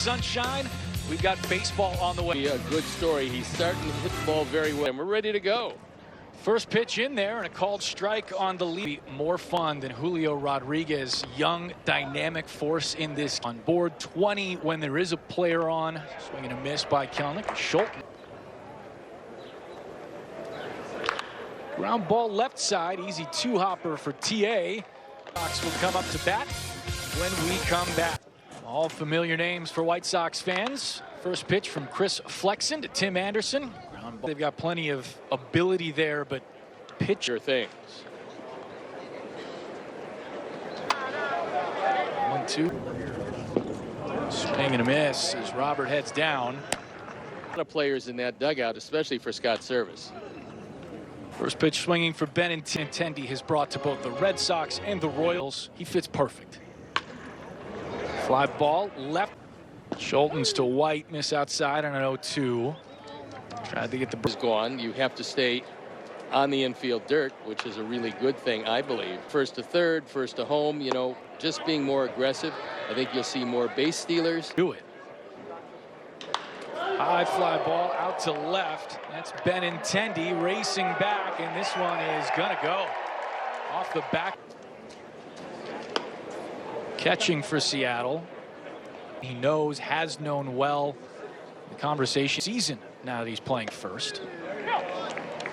Sunshine, we've got baseball on the way. A good story. He's starting to hit the ball very well, and we're ready to go. First pitch in there and a called strike on the lead. More fun than Julio Rodriguez, young, dynamic force in this. On board 20 when there is a player on. Swing and a miss by Kelnick. Schulten. Ground ball left side, easy two-hopper for TA. Sox will come up to bat when we come back. All familiar names for White Sox fans. First pitch from Chris Flexen to Tim Anderson. They've got plenty of ability there, but pitcher things. 1-2. Swing and a miss as Robert heads down. A lot of players in that dugout, especially for Scott Service. First pitch swinging for Benintendi has brought to both the Red Sox and the Royals. He fits perfect. Fly ball left. Schulten's to White, miss outside on an 0-2. Tried to get the is gone. You have to stay on the infield dirt, which is a really good thing, I believe. First to third, first to home, you know, just being more aggressive. I think you'll see more base stealers. Do it. High fly ball out to left. That's Benintendi racing back, and this one is gonna go off the back. Catching for Seattle. He knows, has known well the conversation season now that he's playing first.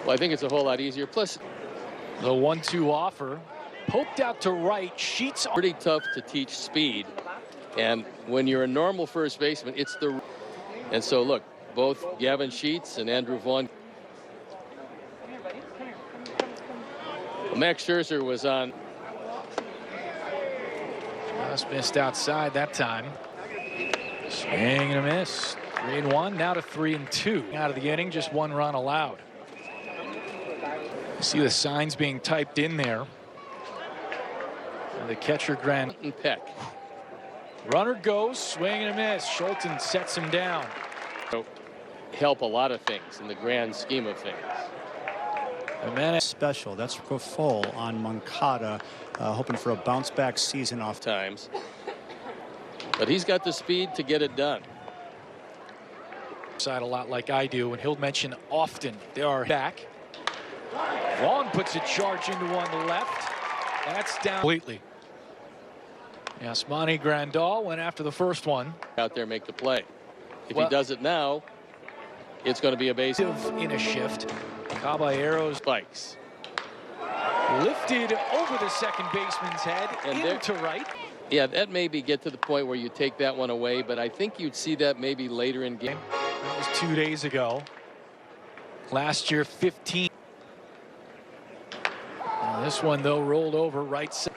Well, I think it's a whole lot easier. Plus, the 1-2 offer poked out to right. Sheets on. Pretty tough to teach speed, and when you're a normal first baseman, it's the. And so look, both Gavin Sheets and Andrew Vaughn. Well, Max Scherzer was on. Just missed outside that time. Swing and a miss. 3-1, now to 3-2. Out of the inning, just one run allowed. You see the signs being typed in there. And the catcher Grant Peck. Runner goes, swing and a miss. Schulten sets him down. Help a lot of things in the grand scheme of things. Special. That's go full on Moncada, hoping for a bounce back season off times. But he's got the speed to get it done. Side a lot like I do, and he'll mention often they are back. Vaughn puts a charge into one to left. That's down completely. Yasmani Grandal went after the first one. Out there, make the play. If he does it now, it's going to be a base. In a shift. Caballero's spikes. Lifted over the second baseman's head and into right. Yeah, that maybe get to the point where you take that one away, but I think you'd see that maybe later in game. That was 2 days ago. Last year, 15. This one, though, rolled over right side.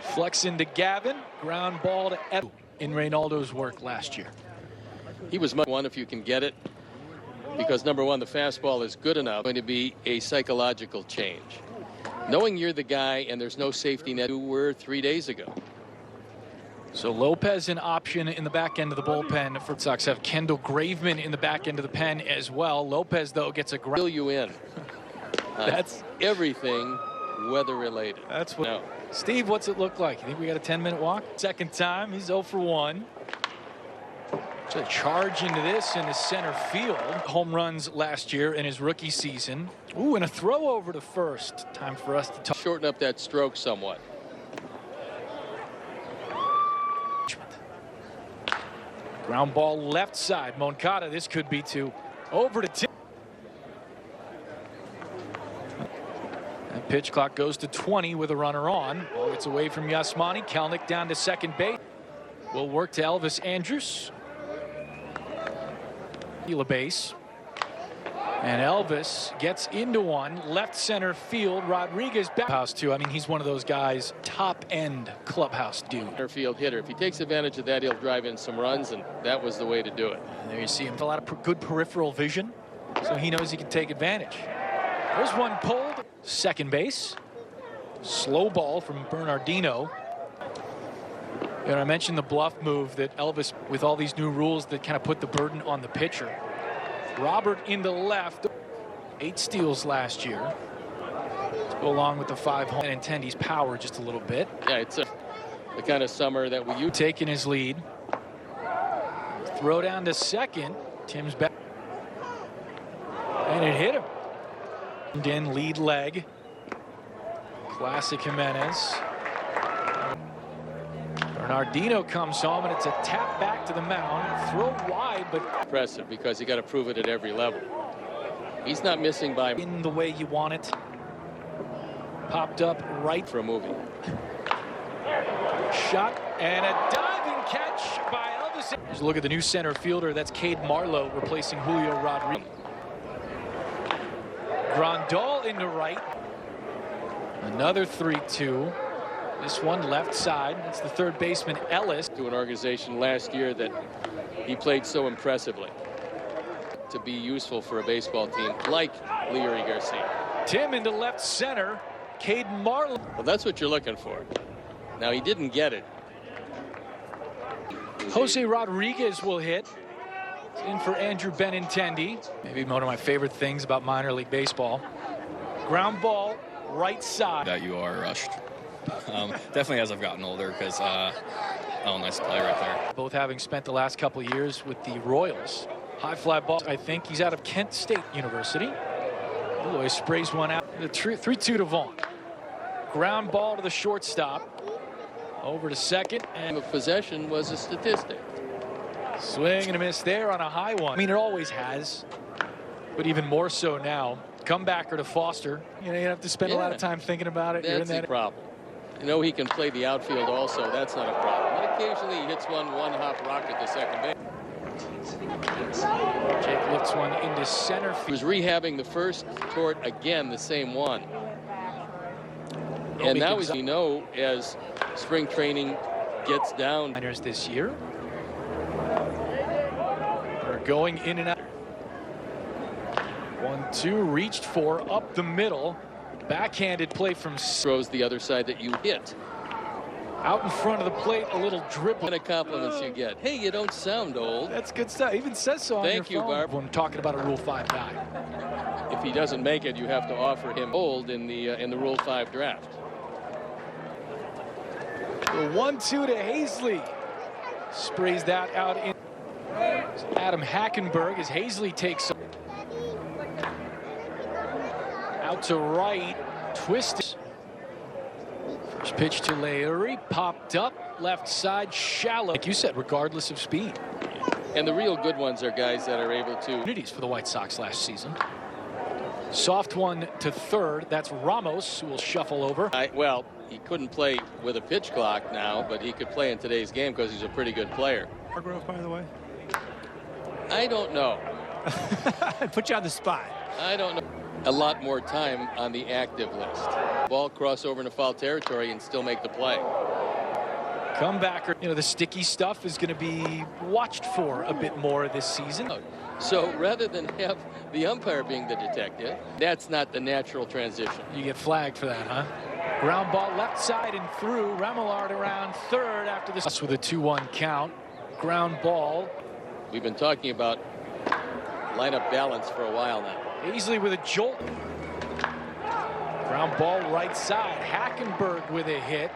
Flex into Gavin. Ground ball to Edu in Reynaldo's work last year. He was much one if you can get it. Because, number one, the fastball is good enough. Going to be a psychological change. Knowing you're the guy and there's no safety net, you were 3 days ago. So Lopez an option in the back end of the bullpen. For Sox have Kendall Graveman in the back end of the pen as well. Lopez, though, gets a fill you in. That's everything weather related. That's what. No. Steve, what's it look like? You think we got a 10-minute walk? Second time, he's 0 for 1. So a charge into this in the center field. Home runs last year in his rookie season. Ooh, and a throw over to first. Time for us to talk. Shorten up that stroke somewhat. Ground ball left side. Moncada, this could be two. Over to Tim. And pitch clock goes to 20 with a runner on. Ball gets away from Yasmani. Kelnick down to second base. Will work to Elvis Andrus. Base. And Elvis gets into one. Left center field. Rodriguez back. House too. I mean, he's one of those guys, top end clubhouse dude. Center field hitter. If he takes advantage of that, he'll drive in some runs, and that was the way to do it. And there you see him. A lot of good peripheral vision, so he knows he can take advantage. There's one pulled. Second base. Slow ball from Bernardino. You know, I mentioned the bluff move that Elvis, with all these new rules that kind of put the burden on the pitcher. Robert into left. 8 steals last year. Let's go along with the 5 home and Tendy's power just a little bit. Yeah, it's the kind of summer that we taking his lead. Throw down to second. Tim's back. And it hit him. In lead leg. Classic Jimenez. Bernardino comes home, and it's a tap back to the mound. Throw wide, but Impressive, because you got to prove it at every level. He's not missing by in the way you want it. Popped up right for a movie. Shot and a diving catch by Elvis. Here's a look at the new center fielder. That's Cade Marlowe replacing Julio Rodriguez. Grandal into right. Another 3-2. This one left side. That's the third baseman Ellis. To an organization last year that he played so impressively. To be useful for a baseball team like Leary Garcia. Tim into left center. Cade Marlowe. Well, that's what you're looking for. Now, he didn't get it. Jose Rodriguez will hit. In for Andrew Benintendi. Maybe one of my favorite things about minor league baseball. Ground ball, right side. That you are rushed. Definitely as I've gotten older, because oh, nice play right there. Both having spent the last couple of years with the Royals. High fly ball. I think he's out of Kent State University. Oh, he sprays one out. The 3-2 to Vaughn. Ground ball to the shortstop. Over to second. And the possession was a statistic. Swing and a miss there on a high one. I mean, it always has, but even more so now. Comebacker to Foster. You know, you have to spend a lot of time thinking about it. That's the problem. You know, he can play the outfield also. That's not a problem. And occasionally he hits one hop rocket to second base. Jake lifts one into center field. He was rehabbing the first tort again, the same one. And now, as you know, as spring training gets down. Minors this year. They're going in and out. 1-2 reached for up the middle. Backhanded play from throws the other side that you hit. Out in front of the plate, a little dribble. What kind of compliments you get. Hey, you don't sound old. That's good stuff. Even says so on Thank your you, phone. Barb. When talking about a Rule 5 guy. If he doesn't make it, you have to offer him old in the Rule 5 draft. The 1-2 to Hazley. Sprays that out in. Adam Hackenberg as Hazley takes out to right. Twisted. First pitch to Leary. Popped up. Left side. Shallow. Like you said, regardless of speed. And the real good ones are guys that are able to. Opportunities for the White Sox last season. Soft one to third. That's Ramos, who will shuffle over. Well, he couldn't play with a pitch clock now, but he could play in today's game because he's a pretty good player. Hargrove, by the way. I don't know. I put you on the spot. I don't know. A lot more time on the active list. Ball cross over into foul territory and still make the play. Comebacker. You know, the sticky stuff is going to be watched for a bit more this season. So rather than have the umpire being the detective, that's not the natural transition. You get flagged for that, huh? Ground ball left side and through. Remillard around third after this with a 2-1 count. Ground ball. We've been talking about lineup balance for a while now. Easily with a jolt. Ground ball right side. Hackenberg with a hit.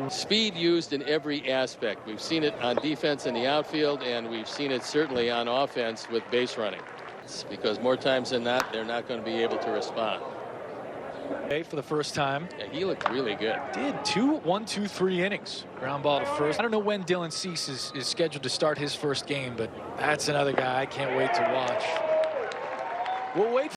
Speed used in every aspect. We've seen it on defense in the outfield, and we've seen it certainly on offense with base running. It's because more times than not, they're not going to be able to respond. Okay, for the first time. Yeah, he looked really good. Did 1-2-3 innings. Ground ball to first. I don't know when Dylan Cease is scheduled to start his first game, but that's another guy I can't wait to watch. We'll wait.